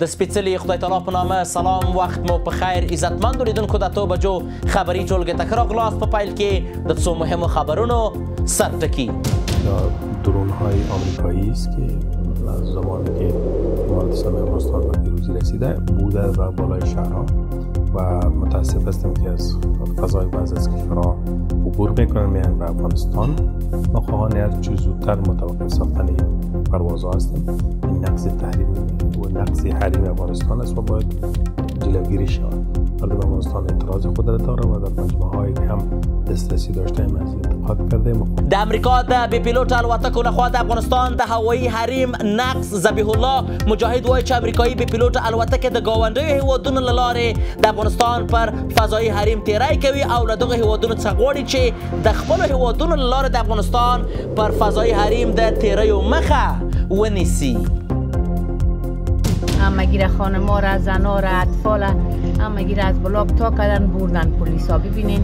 د سپېڅلي خدای تعالی په نامه سلام، وخت مو په خیر. عزتمندو لیدونکو د 8 بجو خبري ټولګې ته ښه راغلاست. په پیل کې د څو مهمو خبرونو سرټکي. درون‌های آمریکایی است که از زمانی که امارات اسلامی افغانستان به پیروزی رسیده بوده و بالای شهرها و متاسف هستیم که از فضای بعضی از کشورها عبور میکنن میان به افغانستان. ما خواهان هر چه زودتر متوقف ساختن این پروازها هستیم. این نقض تحریم و نقض حریم افغانستان است و باید جلوگیری شود. مردم افغانستان اعتراض خود را داره و در مجمع‌هایی که هم دسترسی داشتیم از انتقاد کردیم. د امریکا د بې پیلوټ الوتکو لخوا د افغانستان د هوایي حریم نقض. ذبیح الله مجاهد وایي چې امریکایي بې پیلوټ الوتکې د ګاونډیو هیوادونو له لارې د افغانستان پر فضایي حریم تیری کوي او له دغه هیوادونو څخه غواړي چې د خپلو هیوادونو له لارې د افغانستان پر فضایي حریم د تیریو مخه ونیسي. همگیر خانم‌ها را، زن‌ها را، اطفال همگیر از بلاک تا کردن بردن پلیسا. ببینین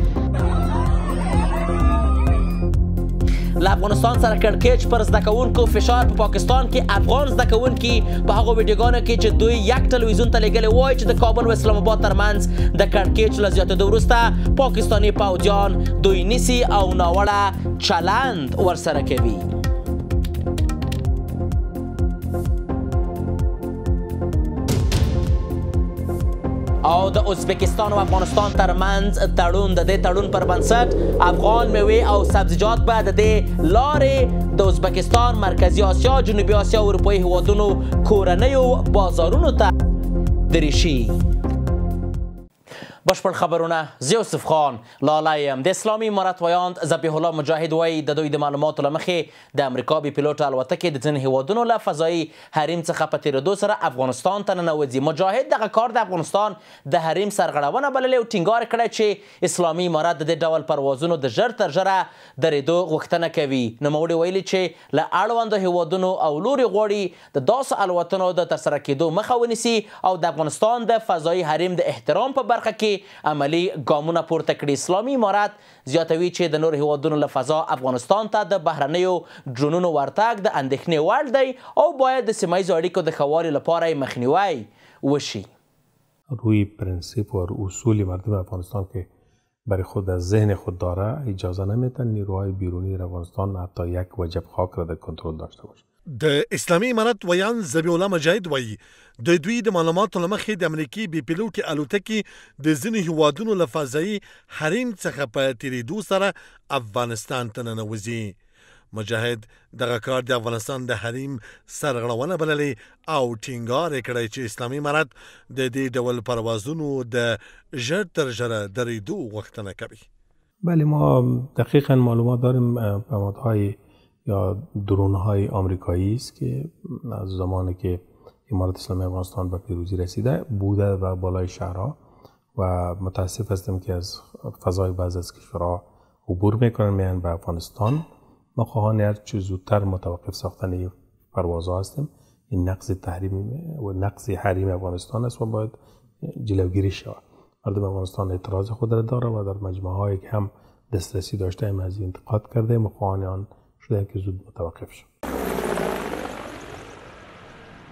له افغانستان سره کړکېچ پر زده کوونکو فشار په پاکستان کې افغان زده کوونکي په هغو ویډیوګانو کې چې دوی یک ټلویزیون ته لیږلي وایي چې د کابل و اسلام آباد ترمنځ د کړکېچ له زیاتېدو وروسته پاکستاني پوځیان دوی نیسي او ناوړه چلند ورسره کوي. او د ازبکستان و افغانستان ترمنځ تړون. د دې تړون پر بنسټ افغان میوې او سبزیجات به د دې لارې د ازبکستان، مرکزي آسیا، جنوبي آسیا او اروپایي هیوادونو کورنیو بازارونو ته دریشي. بشپړ خبرونه زه یوسف خان لالی یم. د اسلامي امارت ویاند ذبیح الله مجاهد وایي د دوی د معلوماتو له مخې د امریکا بې پیلوټ الوتکې د ځینې هیوادونو له فضایي حریم څخه په تېرېدو سره افغانستان ته ننوځي. مجاهد دغه کار د افغانستان د حریم سرغړونه بللې او ټینګار کړی چې اسلامي امارت د دې ډول پروازونو د ژر تر ژره درېدو غوښتنه کوي. نوموړي ویلي چې له اړوندو هیوادونو او لوري غواړي د داسې الوتنو د ترسره کېدو مخه ونیسي او د افغانستان د فضایي حریم د احترام په برخه کې عملی ګامونه پورته کړي. اسلامي امارت زیاتوي چې د نور هیوادونو له فضا افغانستان ته د بهرنیو ډرونونو ورتګ د اندېښنې وړ دی او باید د سیمه ییزو اړیکو د ښه والي لپاره یې مخنیوی وشي. روی پرنسیپ و اصول مردم افغانستان که برای خود از ذهن خود داره اجازه نمیتن نیروهای بیرونی در افغانستان حتی یک وجب خاک را در کنترل داشته باشه. د اسلامي امارت ویان ذبیح الله مجاهد وایي د دوی د معلوماتو له مخې د امریکې بې پیلوټې الوتکې د ځینو هیوادونو له فضایي حریم څخه په تېرېدو سره افغانستان ته ننوځي. مجاهد دغه کار د افغانستان د حریم سرغړونه بللې او ټینګار یې کړی چې اسلامي امارت د دې ډول پروازونو د ژر تر ژره درېدو غوښتنه کوي. بله ما دقیقا معلومات داریم پیامدهای یا درون‌های آمریکایی است که از زمانی که امارات اسلامی افغانستان به پیروزی رسیده بوده و بالای شهرها و متاسف هستیم که از فضای بعضی از کشورها عبور میکنن میان به افغانستان. ما خواهان هر چه زودتر متوقف ساختن این پروازها هستیم. این نقض تحریم و نقض حریم افغانستان است و باید جلوگیری شود. مردم افغانستان اعتراض خود را داره و در مجمع‌هایی که هم دسترسی داشتیم از انتقاد کردیم و خواهان آن شده که زود متوقف شد.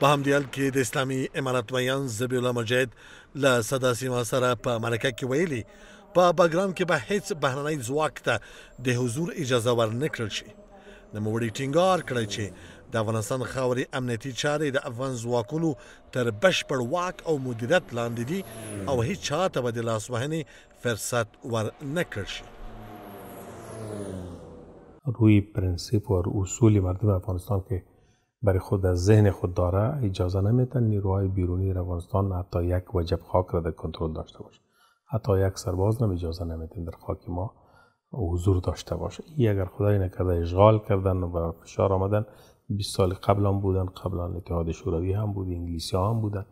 په همدې حال کې د اسلامي امارت ویان ذبیح الله مجاهد له صدا سیما سره په مرکه کې ویلي په بګرام کې به هیڅ بهرنی ځواک ته د حضور اجازه ورنه کړل شي. نوموړي ټینګار کړی چې د افغانستان خاورې امنیتي چارې د افغان ځواکونو تر بشپړ واک او مدیریت لاندې دي او هیڅ چا ته به د لاسوهنې فرصت ورنه کړل شي. روی پرنسیپ و اصول مردم افغانستان که برای خود از ذهن خود داره اجازه نمیتن نیروهای بیرونی در افغانستان حتی یک وجب خاک را در کنترل داشته باشه. حتی یک سرباز هم اجازه نمیتن در خاک ما حضور داشته باشه. این اگر خدای نکرده اشغال کردن و فشار آمدن 20 سال قبل هم بودن، قبلا اتحاد شوروی هم بود، انگلیسی ها هم بودن،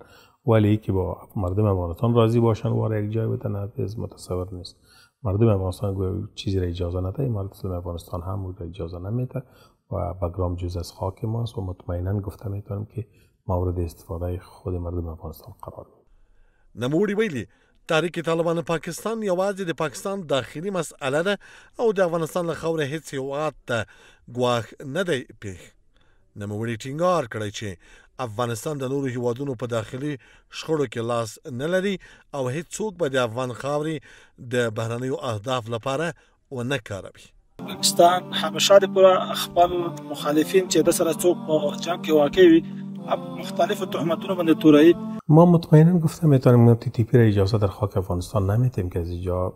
ولی که با مردم افغانستان راضی باشن و یک جای بتن از متصور نیست. مردم افغانستان چیزی را اجازه نده، امارات اسلامی افغانستان هم را اجازه نمیده و بگرام جز از خاک ماست و مطمئنا گفته میتونم که مورد استفاده خود مردم افغانستان قرار میده. نوموړي ویلي تحریک طالبان پاکستان یوازې د پاکستان داخلي مسئله ده او د افغانستان له خاورې هیڅ هیواد ته ګواښ نه دی پیښ. نوموړي ټینګار کړی چې افغانستان د نورو هیوادونو په داخلي شخړو کې لاس نه لري او هیڅوک به د افغان خاورې د بهرنیو اهداف لپاره ونه کاروي. پاکستان همیشه د خپل مخالفین چې د سره څوک په جنگ کې واقع وي مختلف تهمتونو باندې تورایی. ما مطمئنا گفتم میتونیم TTP را اجازه در خاک افغانستان نمیتیم که از اینجا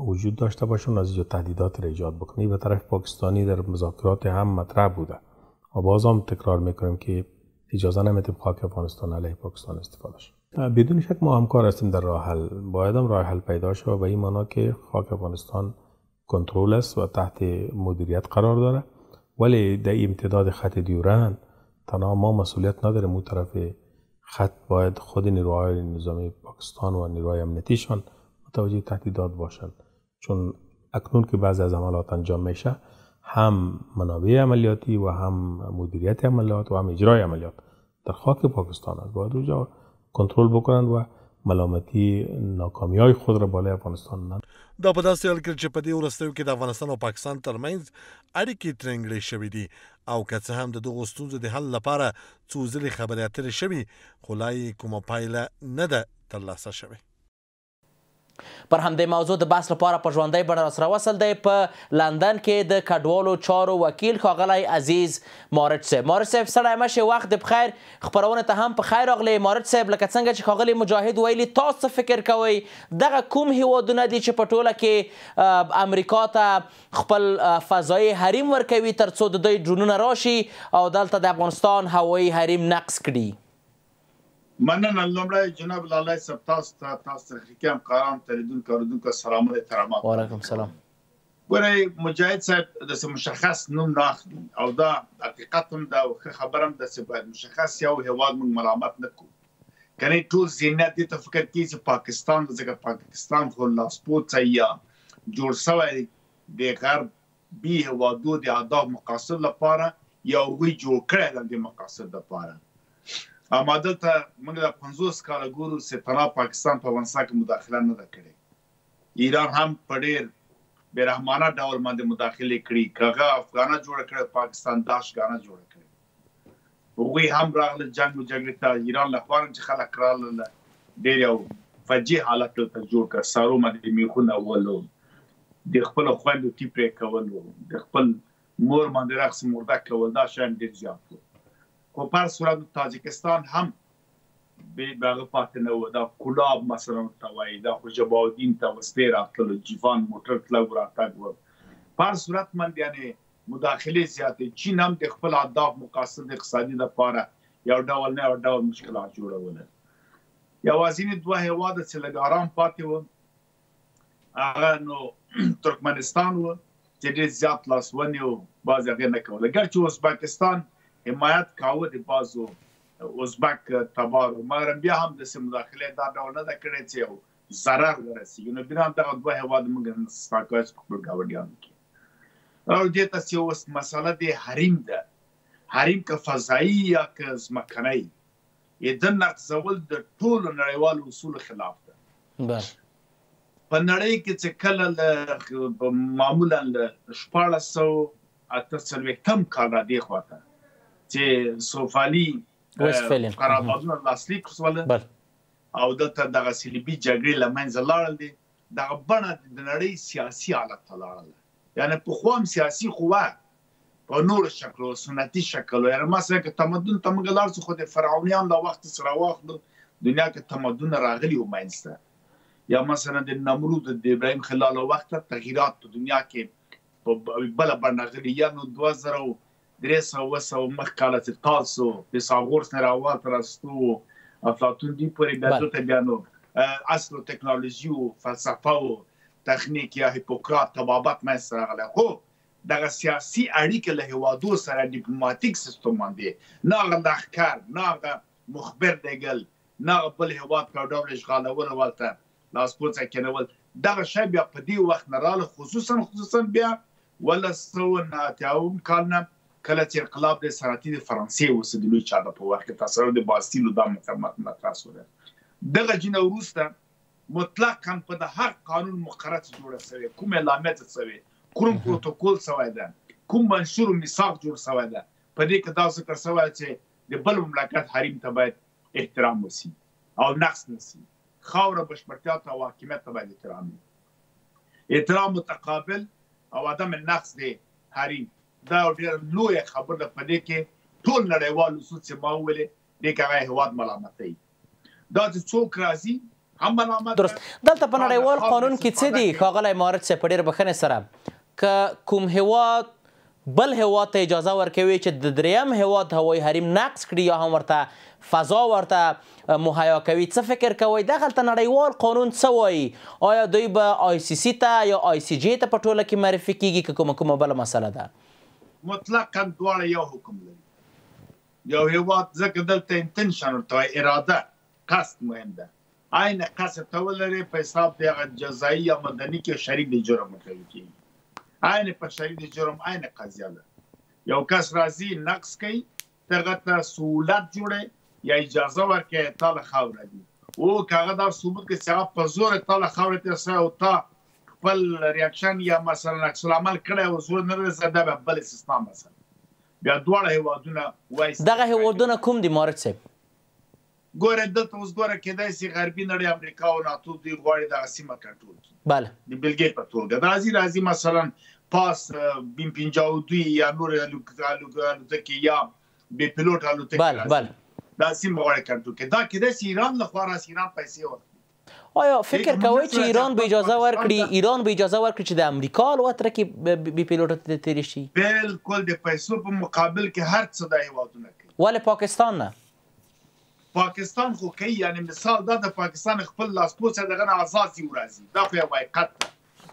وجود داشته باشه و از اینجا تهدیدات را ایجاد بکنه. به طرف پاکستانی در مذاکرات هم مطرح بوده و باز هم تکرار میکنیم که اجازه نمیتیم خاک افغانستان علیه پاکستان استفاده شه. بدون شک ما همکار هستیم در راه حل. باید هم راه حل پیدا شه و به این معنا که خاک افغانستان کنترل است و تحت مدیریت قرار داره، ولی در امتداد خط دیورند تنها ما مسئولیت نداریم. اون طرف خط باید خود نیروهای نظامی پاکستان و نیروهای امنیتیشان متوجه تهدیدات باشند، چون اکنون که بعضی از عملیات انجام میشه هم منابع عملیاتی و هم مدیریت عملیات و هم اجرای عملیات در خاک پاکستان است. باید اونجا کنترل بکنند و ملامتی ناکامی‌های خود را بالای افغانستان نه. دا په داسې حال کې چې په دې وروستیو کې د افغانستان او پاکستان ترمنځ اړیکې ترنګړې شوې دي او که څه هم د دغو ستونزو د حل لپاره څو ځلې خبرې اترې شوي، خو لا یې کومه پایله نه ده ترلاسه شوې. پر همدې موضوع د بحث لپاره په ژوندۍ بڼه راسره وصل دی په لندن کې د کډوالو چارو وکیل ښاغلی عزیز مارچ صاحب. مارچ صاحب سړی مشې وخت د بخیر، خپرونې ته هم په خیر راغلی. مارچ صاحب لکه څنګه چې ښاغلي مجاهد ویلي، تاسو فکر کوئ دغه کوم هیوادونه دي چې په ټوله کې امریکا ته خپل فضایي حریم ورکوي تر څو د دوی ډرونونه راشي او دلته د افغانستان هوایي حریم نقص کړي؟ مننه. لومړی جناب لالی صاحب تاسو ته تحقیقي همکاران تلیدونکو اورېدونکو سلامونه احترامات. وعلیکم سلام. ګورئ مجاهد صاحب داسې مشخص نوم نه اخلي او دا حقیقت هم ده او ښه خبره هم ده چې باید مشخص یو هېواد موږ ملامت نه کړو. کنې ټول ذهنیت دې ته فکر کوي چې پاکستان ځکه پاکستان خو لاسپوڅی یا جوړ شوی د غربي هېوادو د اهداف مقاصد لپاره یا هغوی جوړ کړی ده د مقاصد لپاره. اما دلته موږ د 50 کاله ګورو چې تنها پاکستان په افغانستان کې مداخله نه ده کړې. ایران هم په ډېر بېرحمانه ډول باندې مداخلې کړي، که هغه افغانه جوړه کړې پاکستان داعشګانه جوړه کړې. هغوی هم راغله جنګ و جګړې ته. ایران له خوا چې خلک راغله ډېر یو فجیع حالت ته جوړ کړ. سارو باندې میخونه ولو، د خپلو خویندو ټیپرې کول، د خپل مور باندې رقص مرده کول، دا شیان ډېر زیات وو. خو په هر صورت تاجکستان هم به هغه پاتې نه و. دا کلاب مثلا ورته وایي، دا خو جبالدین ته وسپې راتللو، جیفان موټر تلګ راتګ و. په هر صورت من یعنې مداخلې زیاتې. چین هم د خپل اهداف مقاصد اقتصادي لپاره یو ډول نه یو ډول مشکلات جوړول. یوازینی دوه هېواده چې لږ ارام پاتې و هغه نو ترکمنستان و چې ډېر زیات لاسونې و، بعضې هغې نه کوله. ګر چې ازبکستان حمایت کاوه د بعضو ازبک تبارو، مګر بیا هم داسې مداخلې دا ډول نه ده کړې چې یو ضرر ورسېږي. نو بنا دغه دوه هېواد موږ استثنا کوی په خپلو ګاونډیانو کې. او دې ته چې اوس مسله د حریم ده، حریم که فضایي یا که ځمکنی، یې د نقضول د ټولو نړیوالو اصولو خلاف ده. په نړۍ کې چې کله معمولا له 1448 کال را دې خواته چې سوفالي قراردادونه لاسلیک شول او دلته دغه صلیبي جګړې له منځه لاړل دي. دغه بڼه د نړۍ سیاسي حالت ته لاړله. یعنې پخوا هم سیاسي خو وه په نورو شکلو، سنتي شکل. یعنې مثلا که تمدن ته موږ لاړ شو، خو د فرعونیان له وخت څخه راواخلو دنیا کې تمدنونه راغلي وو منځته. یا مثلا د نمرود د ابراهیم خلیل له وخته تغییرات په دنیا کې په بله بڼه راغلي. یا نو 2300 مخ کاله چې تاسو فیثاغورس نه راواته راستو، افلاطون دې پورې بیا دلته بیا نو اصل تکنالوژي و فلسفه و تخنیک یا هیپوکرات طبابت منځته راغلی. خو دغه سیاسي اړیکې له هېوادو سره ډیپلوماتیک سیستم باندې نه هغه لښکر، نه هغه مخبر دیګل، نه هغه بل هېواد په ډول اشغالول ولته لاسپوڅی کېنول. دغه شی بیا په دې وخت نه راغله، خصوصا بیا 1989 کال نه کله چې انقلاب د صنعتي د فرانسې اوس د لوی چاډه په وخت کې تصرف د باستیلو دا مطرح شوی. دغه جینه وروسته مطلقاً په د هر قانون مقررات جوړه شوې، کوم اعلامیه شوې، کوم پروتوکول شوی ده، کوم منشور و میثاق جوړ شوی ده. په دې کې دا ذکر شوی چې د بل مملکت حریم ته باید احترام وسی او نقص نسی خاوره بشپړتیا ته او حاکمیت ته باید احترام متقابل او عدم نقص د حریم دا ډېر لویه خبره ده په دې کې ټول نړیوال اصول چې ما وویلې دې کې هغه هېواد ملامتوي دا چې څوک راځي هم ملامت درست دلته په نړیوال قانون کې څه دي ښاغلی مهارت صاحب په ډېر بښنې سره که کوم هېواد بل هېواد ته اجازه ورکوي چې د دریم هېواد هوایي حریم نقص کړي یا هم ورته فضا ورته مهیا کوي څه فکر کوئ دغلته نړیوال قانون څه وایي آیا دوی به ICC ته یا ICJ ته په ټوله کې معرفي کیږي که کومه بله مسله ده مطلقا دواړه یو حکم لري یو هېواد ځکه دلته انتنشن ورته وایي اراده قصد مهم ده عین قصد ته ولري په حساب د هغه جزایي یا مدني کې شریک د جرم ورکوي کېږي عین په شریک د جرم عین قضیه ده یو کس راځي نقص کوي دغه ته سهولت جوړی یا اجازه ورکړي تا له خاوره دي او که هغه دا ثبوت کړي چې هغه په زور تا له خاورې تېر سوی او تا خپل ریاکشن یا مثلا عکس العمل کړی او زور نه رسېده دا به بل استثنا مثلا بیا دواړه هېوادونه وایي دغه هېوادونه کوم دي مهارت صاحب ګوره دلته اوس ګوره کېدای شي غربي نړۍ امریکا او ناتو دوی غواړي دغه سیمه کنټرول کړي بله د بلګې په توګه راځي مثلا پاس بیم 52 یا نور الوتکې یا بې پیلوټ الوتکې بله دا سیمه غواړي کنټرول کړي دا کېدای شي ایران لخوا راسي ایران پیسې ورکړي آیا فکر کوئ چې ایران به اجازه ورکړي چې د امریکا الوتکې بې پیلوټه تېرې شي بالکل د پیسو په مقابل کې هر څه دا هېوادونه کوي ولې پاکستان نه پاکستان خو کوي یعنی مثال دا د پاکستان خپل لاسپوڅه دغه نه آزاد سي ورازي دا خو یو حقیقت ده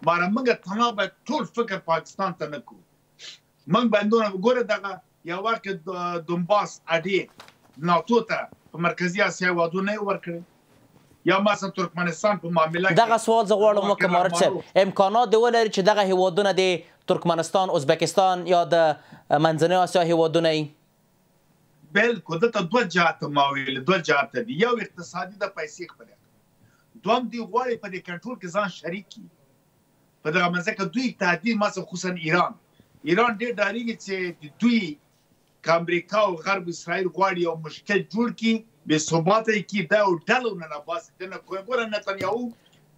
ماره موږ تمام باید ټول فکر پاکستان ته نه کوو موږ باندې ګوره دغه یو وخت دونباس اډې ناتو ته په مرکزي اسیا هېوادونه یې ورکړی یا مثلا ترکمنستان په معامله کې دغه سوال زه غواړم وکړم مهارت صاحب امکانات دې ولري چې دغه هېوادونه د ترکمنستان ازبکستان یا د منځنۍ اسیا هېوادونه یي بالکل دلته دوه جهته ما ویل دوه جهته دي یو اقتصادي د پیسې خپل دوم دی غواړي په دې کنټرول کې ځان شریک کړي په دغه منځ کې دوی تعدیل مثلا خصوصا ایران ډېر ډارېږي چې دوی که امریکا او غرب اسرائیل غواړي یو مشکل جوړ کړي بې ثباته یې کړي دا یو ډله نه راباسي دنه ګوره نتنیاهو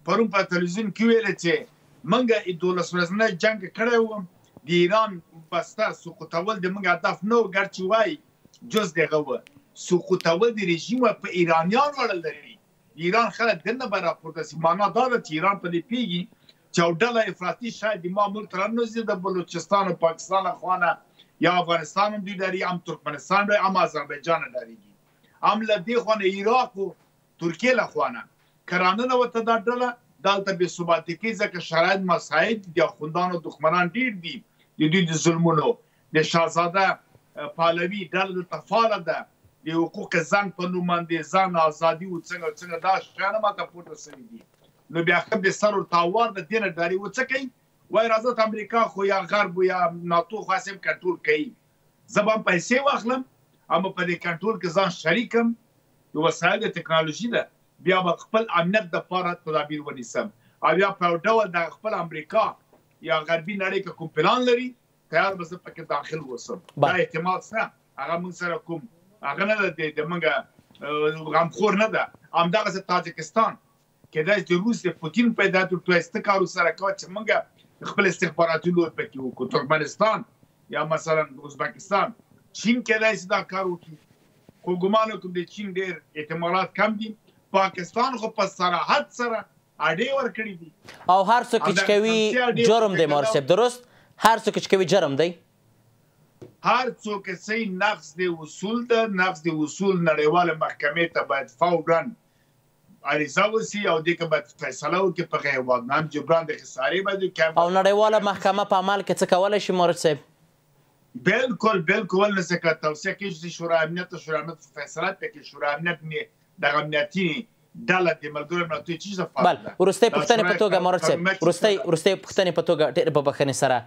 پرون په تلویزیون کې ویل چې موږ 12 ورځنی جنګ کړی وم د ایران بسته سقوطول د موږ هدف نه و ګرچې وایي جز دغه و سقوطول د رژیم په ایرانیان وړل لري ایران خلک دنه به راپورته سي معنا دا ده چې ایران په دې پوهېږي چې یو ډله افراطي شاید د ما ملک ته راننوځي د بلوچستان او پاکستان له خوا یا افغانستان هم دوی لري هم ترکمنستان لري هم آذربایجان ډارېږي هم له دې خوا نه عراق او ترکیې له خوا نه که راننوته دا ډله دلته بې ثباتي کوي ځکه شرایط مساعد د اخوندانو دښمنان ډېر دي د دوی د ظلمونو د شهزاده پهلوي ډله دلته فعاله ده د حقوق زن په نوم باندې ځان ازادي او څنګه دا شیان ماته پورته شوي دي نو بیا خو د سر ورتاوار د دې نه ډاري و څه کوي وایي راځه امریکا خو یا غرب یا ناتو خو سم کنټرول کوي زه به هم پیسې واخلم اما په دې کنټرول کې ځان شریکم د وسایل د ټکنالوژي ده بیا به خپل امنیت دپاره تدابیر ونیسم او بیا په یو ډول د خپل امریکا یا غربي نړۍ که کوم پلان لري تیار به زه پکې داخل اوسم دا احتمال شته هغه موږ سره کوم هغه نه ده د موږ غمخور نه ده همدغسې تاجکستان کېدای چې روس د پوتین پیدا کړو تویسته کار ورسره کوه چې موږ خپل استخباراتي لور پکې وکړو ترکمنستان یا مثلا ازبکستان چین کېدای شي دا کار وکړي خو ګمان وکړم د چین ډېر احتمالات کم دي پاکستان خو په صراحت سره اډې ورکړي دي او هر څوک چې کوي جرم دی مهارت صاحب درست هر څوک چې کوي جرم دی هر څوک چې نقض د اصول ده نقض د اصول نړیواله محکمې ته باید فورا عریضه وسي او دې کې باید فیصله وکړي په هېواد نه هم جبران د خسارې باید او نړیواله محکمه په عمل کې څه کولی شي مهارت صاحب بالکل بالکل نه څه که توصیه کېږي چې شورا امنیت فیصله پکې شورا امنیت دغه امنیتي ډله د ملګرو ملتونو چیزه فعال ده وروستۍ پوښتنې په توګه مهارت صاحب وروستۍ پوښتنې په توګه ډېر په بښنې سره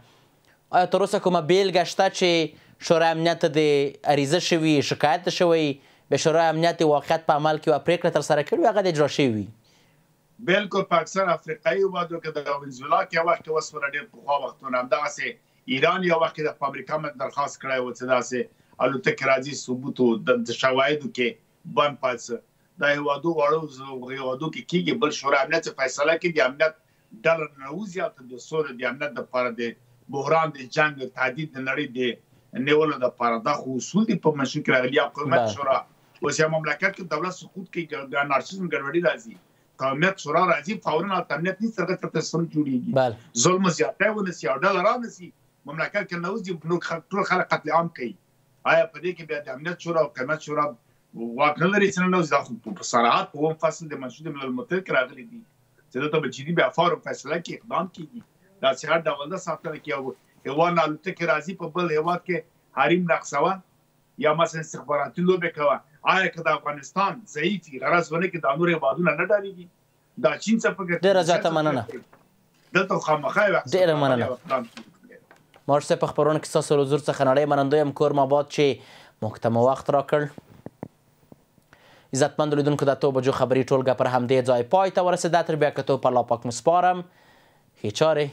آیا تر اوسه کومه بیلګه شته چې شورا امنیت ته د عریضه شوي شکایت شوی به شورا امنیت واقعیت په عمل کې یوه پرېکړه ترسره کړې وي هغه د اجرا شوي وي بالکل په اکثر افریقایي هېوادو کې د وینزویلا کې یو وخت کې وسوله ډېر پخوا وختونه همدغسې ایران یو وخت کې د امریکا درخواست کړی و چې داسې الوتکې راځي ثبوت د شواهدو کې بند پاتې دا هیوادو واړو هیوادو کې کېږي بل شورا امنیت فیصله کوي د امنیت ډلر نوځي او د سولې د امنیت لپاره د بحران د جنگ تهدید د نړۍ د نیولو لپاره دا خو اصول دي په منشور کې راغلي قومت شورا اوس یو مملکت کې دولت سقوط کې انارشیزم ګډوډي راځي قومت شورا راځي فورا امنیت نه څرګند تر سم جوړیږي ظلم زیاته ونسي او ډلر رانسي مملکت کې نوځي نو ټول خلک قتل عام کوي آیا په دې کې بیا د امنیت شورا او قومت شورا واک نه لري چې نو ځکه په صراحت په هم فصل د منشور ملل متحد کې راغلي دي چې ته به جدي بیا فورا فیصله کې اقدام کیږي دا چې هر ډول د ساتنه کې هیواد الوتکې راځي په بل هیواد کې حریم نقصوه یا مثلا استخباراتي لوبه کوي آیا که د افغانستان ضعیفي غرض ونه کې د نور هیوادونو نه ډاریږي دا چین څخه فکر ډیره زیاته مننه دلته خامخا ډیره مننه مرسته په خبرونه کې تاسو حضور څخه نړۍ منندوی ام کور ماباد چې محتمه وخت راکړ عزتمند لیدونکو د 8 بجو خبري ټولګه پر همدې ځای پای ته ورسېده تر بیا کتو په الله پاک مسپارم هیچاره